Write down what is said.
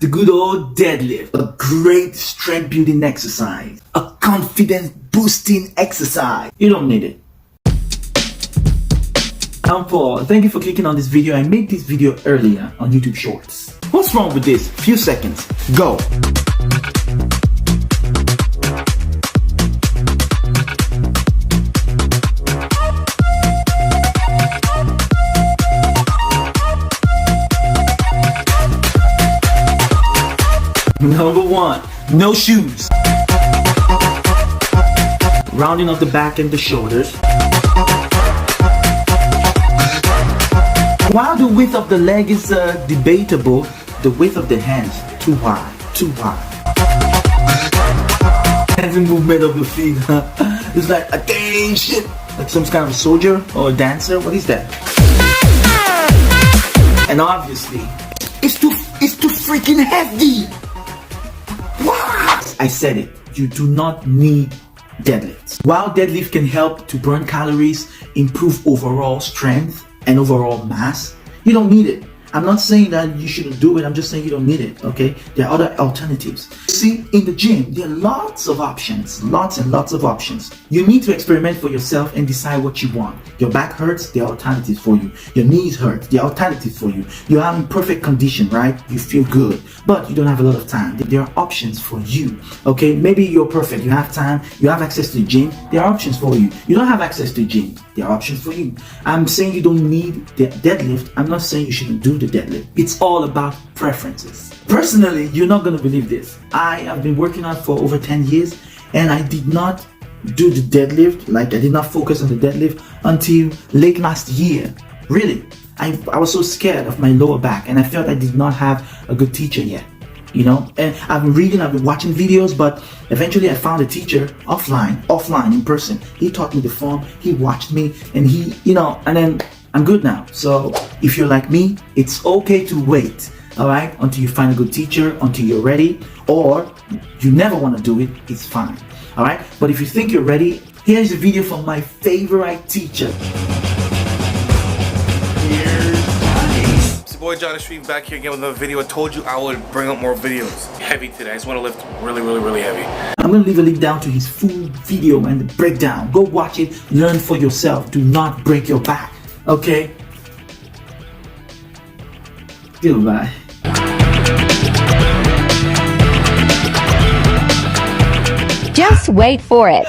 the good old deadlift, a great strength building exercise, a confidence boosting exercise. You don't need it. I'm Paul. Thank you for clicking on this video. I made this video earlier on YouTube Shorts. What's wrong with this? Few seconds. Go. Number 1, no shoes. Rounding off the back and the shoulders. While the width of the leg is debatable, the width of the hands too wide, too wide. Hands and movement of the feet, it's like attention, like some kind of a soldier or a dancer. What is that? And obviously, it's too freaking heavy. What? I said it. You do not need deadlifts. While deadlift can help to burn calories, improve overall strength and overall mass, you don't need it. I'm not saying that you shouldn't do it, I'm just saying you don't need it, okay? There are other alternatives. See, in the gym, there are lots of options, lots and lots of options. You need to experiment for yourself and decide what you want. Your back hurts, there are alternatives for you. Your knees hurt, there are alternatives for you. You're in perfect condition, right? You feel good, but you don't have a lot of time. There are options for you, okay? Maybe you're perfect, you have time, you have access to the gym, there are options for you. You don't have access to the gym, there are options for you. I'm saying you don't need the deadlift. I'm not saying you shouldn't do the deadlift. It's all about preferences. Personally, you're not going to believe this. I have been working out for over 10 years and I did not do the deadlift, like I did not focus on the deadlift until late last year. Really, I was so scared of my lower back and I felt I did not have a good teacher yet. You know, and I've been reading, I've been watching videos, but eventually I found a teacher offline in person. He taught me the form, he watched me, and he, you know, and then I'm good now. So if you're like me, it's okay to wait, all right, until you find a good teacher, until you're ready, or you never want to do it, it's fine, all right? But if you think you're ready, here's a video from my favorite teacher. Boy John Street back here again with another video. I told you I would bring up more videos. Heavy today. I just want to lift really heavy. I'm going to leave a link down to his full video and the breakdown. Go watch it, learn for yourself. Do not break your back, okay? Goodbye. Just wait for it.